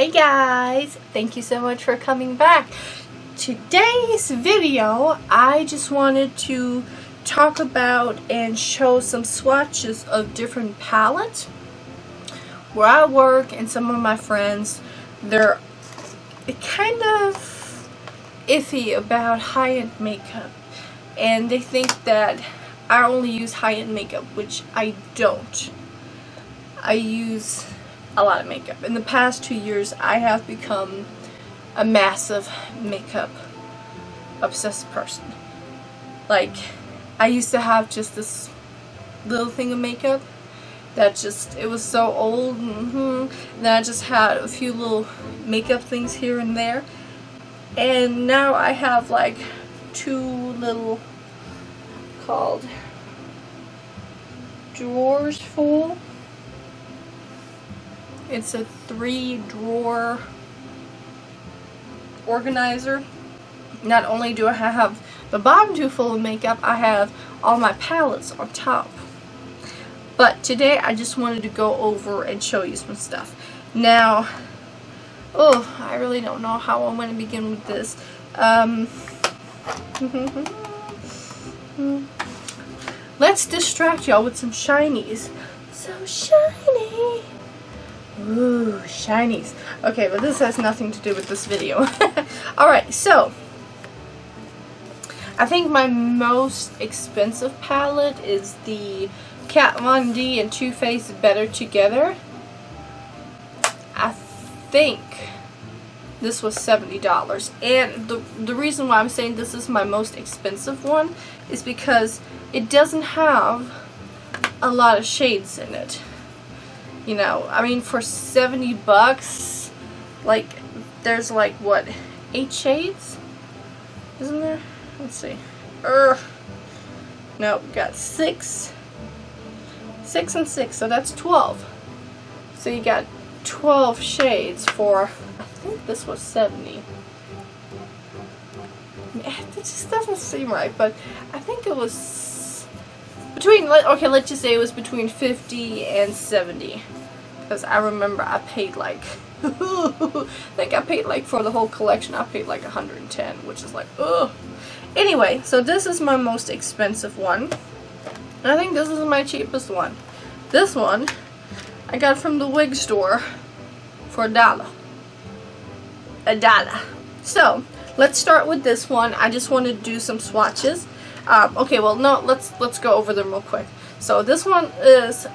Hey guys, thank you so much for coming back. Today's video, I just wanted to talk about and show some swatches of different palettes. Where I work and some of my friends, they're kind of iffy about high-end makeup, and they think that I only use high-end makeup, which I don't. I use a lot of makeup. In the past 2 years, I have become a massive makeup obsessed person. Like, I used to have just this little thing of makeup that just, it was so old, and then I just had a few little makeup things here and there, and now I have like two little called drawers full. It's a 3-drawer organizer. Not only do I have the bottom two full of makeup, I have all my palettes on top. But today I just wanted to go over and show you some stuff. Now, I really don't know how I'm going to begin with this. Let's distract y'all with some shinies. So shiny. Ooh, shinies. Okay, but this has nothing to do with this video. Alright, so I think my most expensive palette is the Kat Von D and Too Faced Better Together. I think this was $70. And the reason why I'm saying this is my most expensive one is because it doesn't have a lot of shades in it. You know, I mean, for 70 bucks, like, there's like, what, 8 shades? Isn't there? Let's see. No, got 6. 6 and 6, so that's 12. So you got 12 shades for, I think this was 70. It just doesn't seem right, but I think it was between, okay, let's just say it was between 50 and 70. Because I remember I paid like, I think I paid like, for the whole collection, I paid like 110, which is like, ugh. Anyway, so this is my most expensive one. And I think this is my cheapest one. This one, I got from the wig store for $1. $1. So, let's start with this one. I just want to do some swatches. Okay, well, no, let's go over them real quick. So this one is,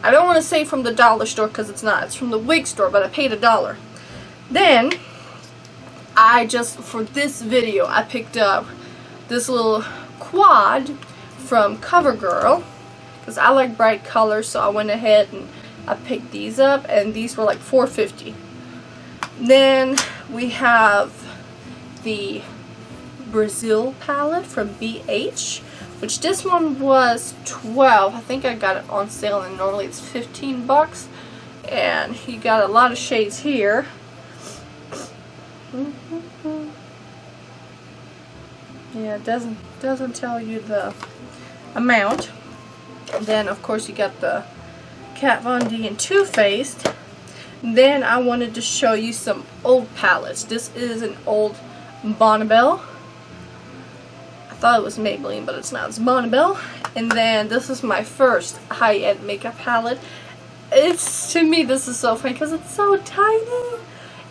I don't want to say from the dollar store because it's not. It's from the wig store, but I paid $1. Then, I just, for this video, I picked up this little quad from CoverGirl because I like bright colors, so I went ahead and I picked these up, and these were like $4.50. Then we have the Brazil palette from BH, which this one was $12. I think I got it on sale, and normally it's 15 bucks. And you got a lot of shades here. Yeah, it doesn't tell you the amount. And then of course you got the Kat Von D and Too Faced. Then I wanted to show you some old palettes. This is an old Bonnabelle. I thought it was Maybelline, but it's not. It's Bonnabelle. And then this is my first high-end makeup palette. To me, this is so funny because it's so tiny.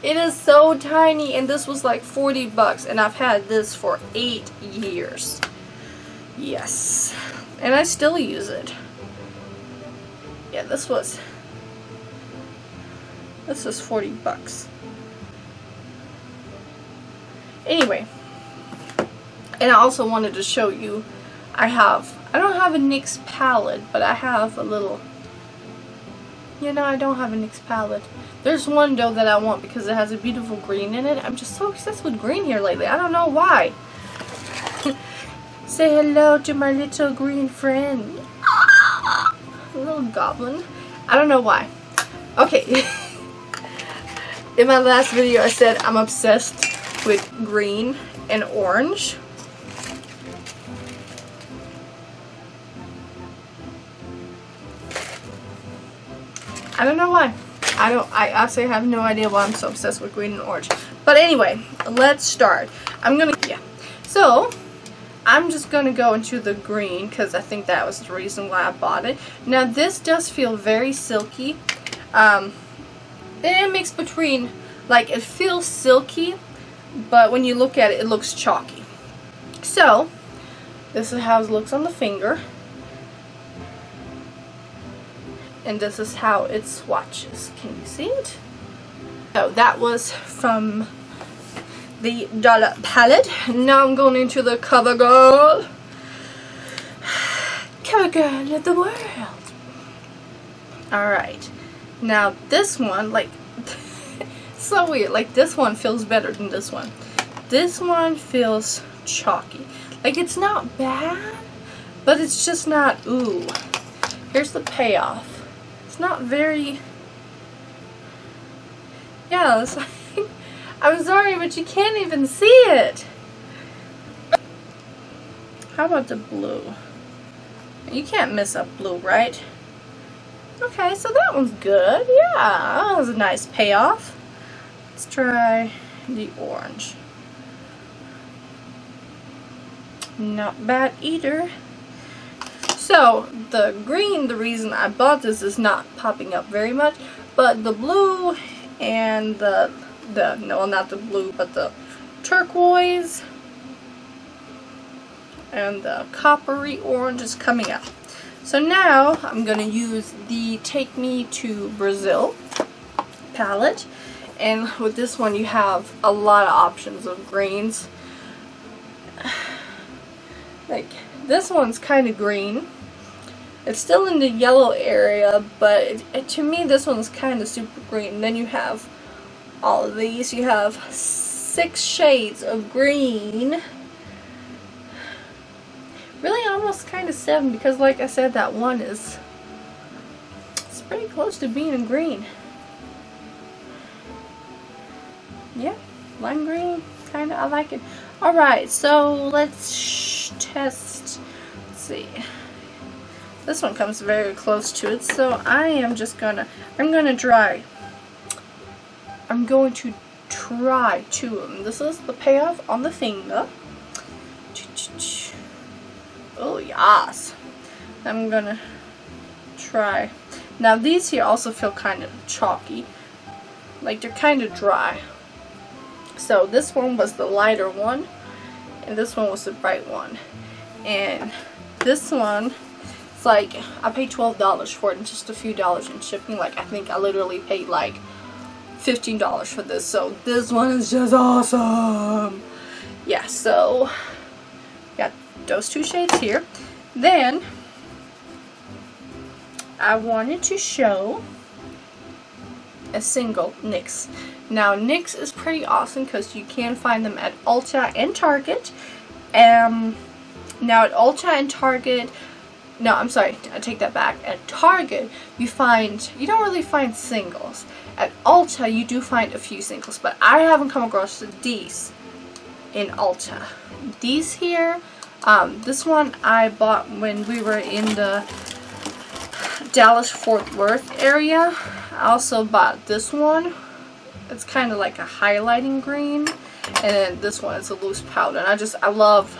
It is so tiny, and this was like 40 bucks, and I've had this for 8 years. Yes. And I still use it. Yeah, this was 40 bucks. Anyway. And I also wanted to show you, I don't have a NYX palette, but I have a little, I don't have a NYX palette. There's one though that I want because it has a beautiful green in it. I'm just so obsessed with green here lately. I don't know why. Say hello to my little green friend. A little goblin. I don't know why. Okay. In my last video I said I'm obsessed with green and orange. I don't know why. I actually have no idea why I'm so obsessed with green and orange. But anyway, let's start. So, I'm just going to go into the green because I think that was the reason why I bought it. Now, this does feel very silky. It mixed between, like, it feels silky, but when you look at it, it looks chalky. So, this is how it looks on the finger. And this is how it swatches. Can you see it? So that was from the Dollar palette. Now I'm going into the CoverGirl. CoverGirl of the world. Alright. Now this one, like, so weird. Like, this one feels better than this one. This one feels chalky. Like, it's not bad, but it's just not, ooh. Here's the payoff. It's not very, yeah, it's like, I'm sorry, but you can't even see it. How about the blue? You can't miss up blue, right? Okay, so that one's good. Yeah, that was a nice payoff. Let's try the orange. Not bad either. So, the green, the reason I bought this is not popping up very much, but the blue and no, not the blue, but the turquoise and the coppery orange is coming up. So now, I'm going to use the Take Me to Brazil palette, and with this one you have a lot of options of greens. Like, this one's kind of green. It's still in the yellow area, but to me this one's kind of super green. Then you have all of these. You have 6 shades of green. Really almost kind of 7, because like I said, that one it's pretty close to being a green. Yeah, lime green, kind of, I like it. Alright, so let's test. Let's see. This one comes very close to it, so I'm going to try 2 of them. This is the payoff on the finger. Oh yes. I'm going to try. Now these here also feel kind of chalky. Like, they're kind of dry. So this one was the lighter one, and this one was the bright one. And this one, it's like, I paid $12 for it and just a few dollars in shipping. Like, I think I literally paid like $15 for this. So this one is just awesome. Yeah, so got those 2 shades here. Then I wanted to show a single NYX. Now NYX is pretty awesome because you can find them at Ulta and Target. Now at Ulta and Target, no, I'm sorry, I take that back. At Target, you don't really find singles. At Ulta, you do find a few singles, but I haven't come across these in Ulta. These here, this one I bought when we were in the Dallas-Fort Worth area. I also bought this one. It's kind of like a highlighting green, and then this one is a loose powder. And I love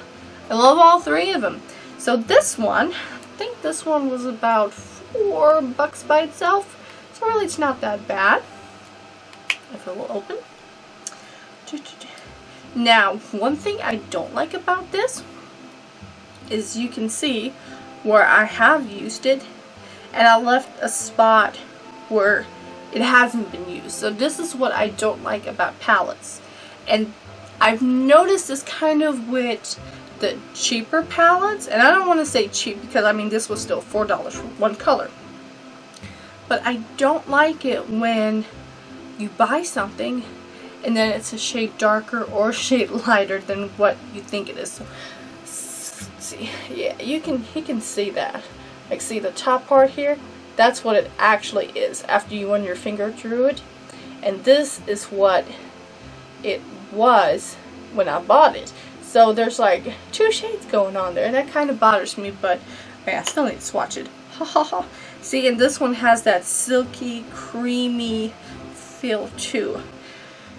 all 3 of them. So this one, I think this one was about $4 by itself. So really, it's not that bad. If it will open. Now, one thing I don't like about this is you can see where I have used it, and I left a spot where it hasn't been used. So this is what I don't like about palettes. And I've noticed this kind of with the cheaper palettes. And I don't want to say cheap because, I mean, this was still $4 for one color. But I don't like it when you buy something and then it's a shade darker or a shade lighter than what you think it is. So, see, yeah, you can see that. Like, see the top part here? That's what it actually is after you run your finger through it. And this is what it was when I bought it. So there's like 2 shades going on there, and that kind of bothers me, but I still need to swatch it. Ha ha ha. See, and this one has that silky, creamy feel too.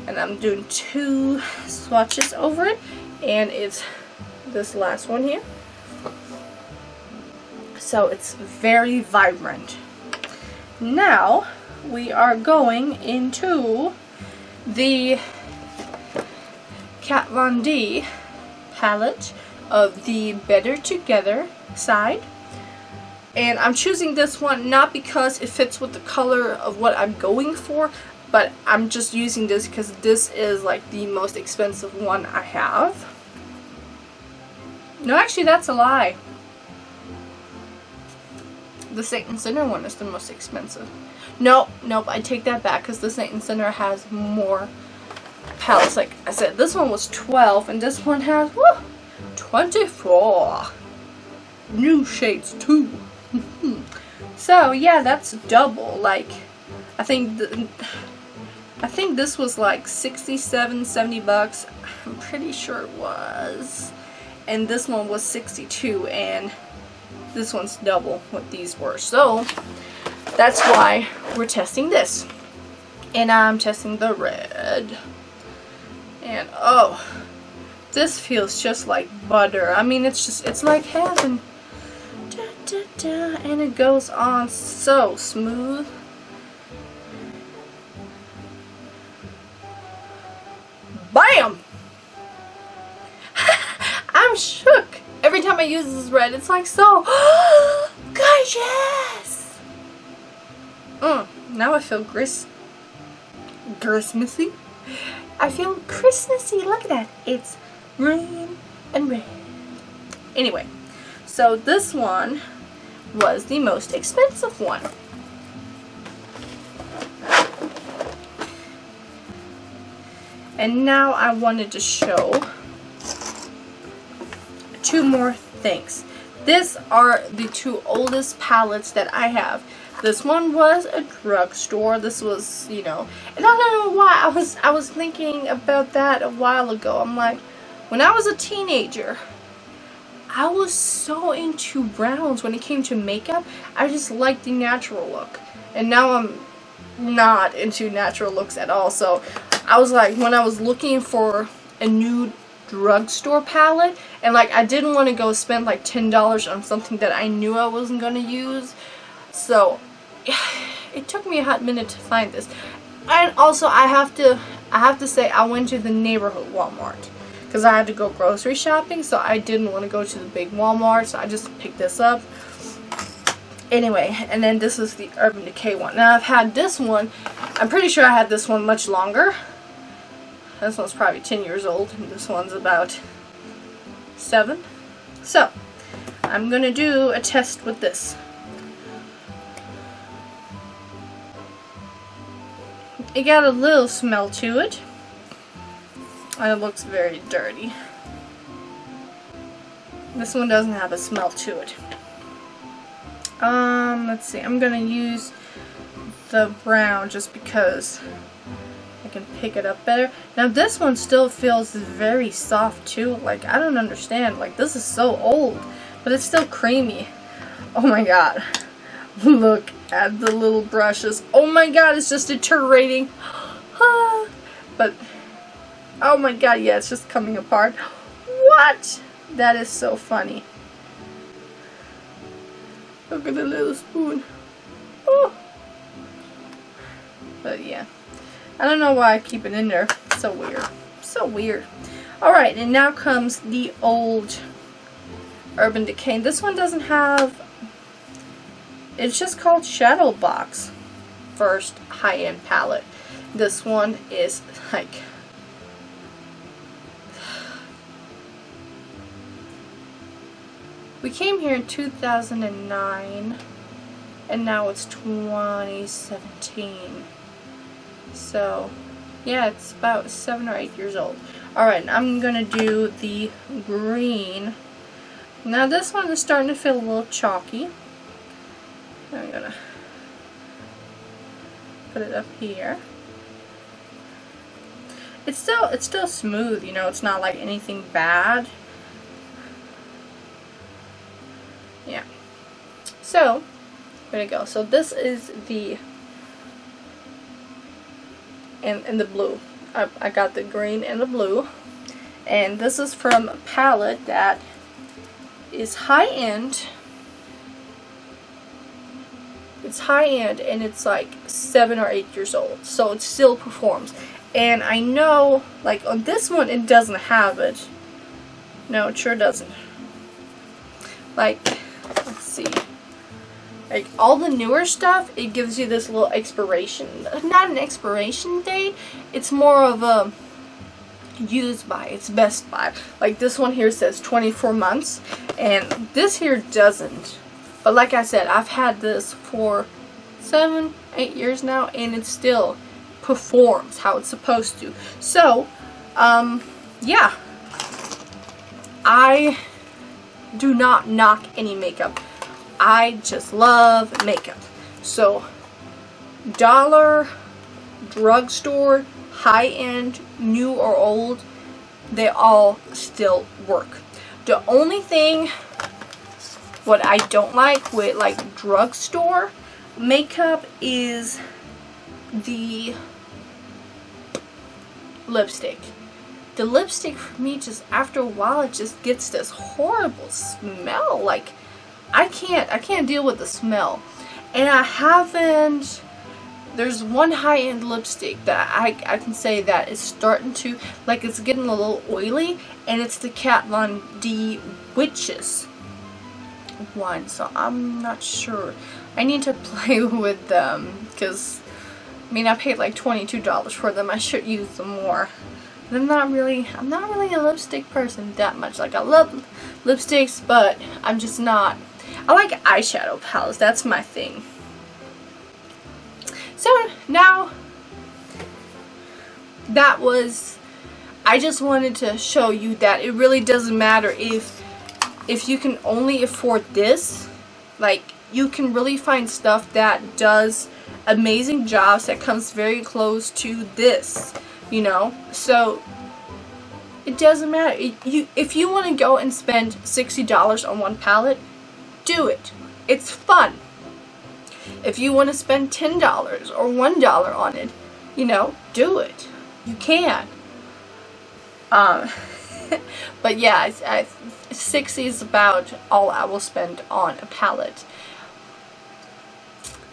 And I'm doing 2 swatches over it, and it's this last one here. So it's very vibrant. Now we are going into the Kat Von D palette of the Better Together side. And I'm choosing this one not because it fits with the color of what I'm going for, but I'm just using this because this is like the most expensive one I have. No, actually that's a lie. The Saint and Sinner one is the most expensive. Nope, I take that back because the Saint and Sinner has more palettes. Like I said, this one was 12 and this one has 24 new shades too. So yeah, that's double. Like I think this was like 67, 70 bucks. I'm pretty sure it was. And this one was 62, and this one's double what these were. So that's why we're testing this. And I'm testing the red. And oh, this feels just like butter. I mean, it's like heaven. Da, da, da. And it goes on so smooth. Bam! I'm shook. Every time I use this red, it's like so gorgeous. Now I feel Christmassy. I feel Christmassy. Look at that. It's green and red. Anyway, so this one was the most expensive one. And now I wanted to show 2 more things. These are the 2 oldest palettes that I have. This one was a drugstore. This was, you know, and I don't know why I was thinking about that a while ago. I'm like, when I was a teenager, I was so into browns when it came to makeup. I just liked the natural look. And now I'm not into natural looks at all. So I was like, when I was looking for a new drugstore palette, and like I didn't want to go spend like $10 on something that I knew I wasn't going to use. So it took me a hot minute to find this. And also I have to say I went to the neighborhood Walmart because I had to go grocery shopping, so I didn't want to go to the big Walmart, so I just picked this up. Anyway, and then this is the Urban Decay one. Now I've had this one, I'm pretty sure I had this one much longer. This one's probably 10 years old, and this one's about 7. So, I'm going to do a test with this. It got a little smell to it, and it looks very dirty. This one doesn't have a smell to it. Let's see, I'm gonna use the brown just because I can pick it up better. Now this one still feels very soft too. Like, I don't understand. Like, this is so old, but it's still creamy. Oh my god. Look at the little brushes. Oh my god, it's just deteriorating. But, oh my god, yeah, it's just coming apart. What? That is so funny. Look at the little spoon. Oh. But yeah. I don't know why I keep it in there. So weird. So weird. Alright, and now comes the old Urban Decay. This one doesn't have... It's just called Shadow Box. First high-end palette. This one is like... We came here in 2009, and now it's 2017. So, yeah, it's about 7 or 8 years old. Alright, I'm gonna do the green. Now this one is starting to feel a little chalky. I'm gonna put it up here. It's still smooth, you know, it's not like anything bad. Yeah. So, where'd it go? So this is the, and the blue. I got the green and the blue. And this is from a palette that is high-end. It's high-end and it's like 7 or 8 years old. So it still performs. And I know, like on this one, it doesn't have it. No, it sure doesn't. Like, let's see. Like all the newer stuff, it gives you this little expiration. Not an expiration date. It's more of a used by. It's best by. Like this one here says 24 months. And this here doesn't. But like I said, I've had this for 7, 8 years now. And it still performs how it's supposed to. So, yeah. I do not knock any makeup. I just love makeup. So, dollar, drugstore, high-end, new or old, they all still work. The only thing what I don't like with like drugstore makeup is the lipstick. The lipstick for me, just after a while, it just gets this horrible smell. Like I can't deal with the smell. And I haven't, there's one high-end lipstick that I can say that is starting to, like it's getting a little oily, and it's the Kat Von D Witches one. So I'm not sure. I need to play with them because, I mean, I paid like $22 for them. I should use them more. I'm not really a lipstick person that much. Like I love lipsticks, but I'm just not. I like eyeshadow palettes. That's my thing. So now that was, I just wanted to show you that it really doesn't matter if you can only afford this. Like you can really find stuff that does amazing jobs that comes very close to this. You know, so it doesn't matter. If you want to go and spend $60 on one palette, do it. It's fun. If you want to spend $10 or $1 on it, you know, do it. You can. But yeah, $60 is about all I will spend on a palette.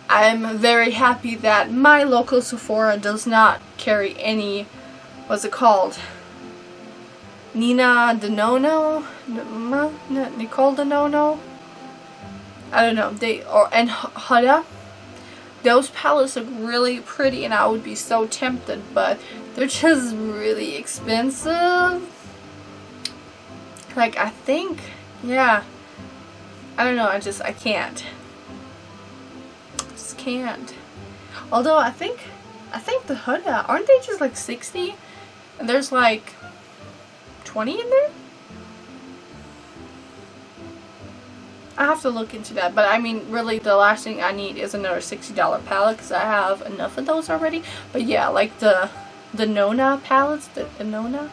I'm very happy that my local Sephora does not carry any, what's it called? Nina Donono? Nicole Donono? I don't know. And Huda. Those palettes look really pretty and I would be so tempted, but they're just really expensive. Like I think, yeah. I don't know, I can't. Can't. Although I think the Huda, aren't they just like 60? And there's like 20 in there? I have to look into that. But I mean, really the last thing I need is another $60 palette because I have enough of those already. But yeah, like the Nona palettes, the Nona,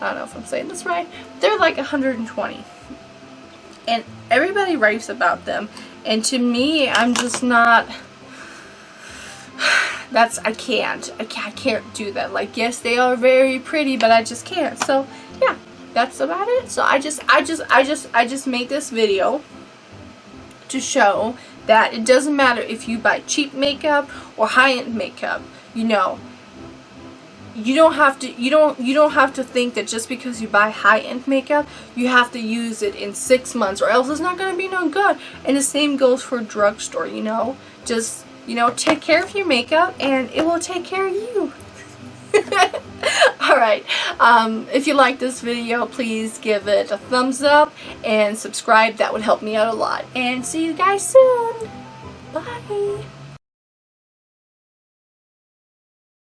I don't know if I'm saying this right, they're like 120. And everybody raves about them. And to me, I'm just not, I can't do that. Like, yes, they are very pretty, but I just can't. So yeah, that's about it. So I just made this video to show that it doesn't matter if you buy cheap makeup or high-end makeup. You know, you don't have to think that just because you buy high-end makeup you have to use it in 6 months or else it's not going to be no good. And the same goes for drugstore. You know, just, you know, take care of your makeup and it will take care of you. Alright, if you like this video, please give it a thumbs up and subscribe. That would help me out a lot. And see you guys soon. Bye.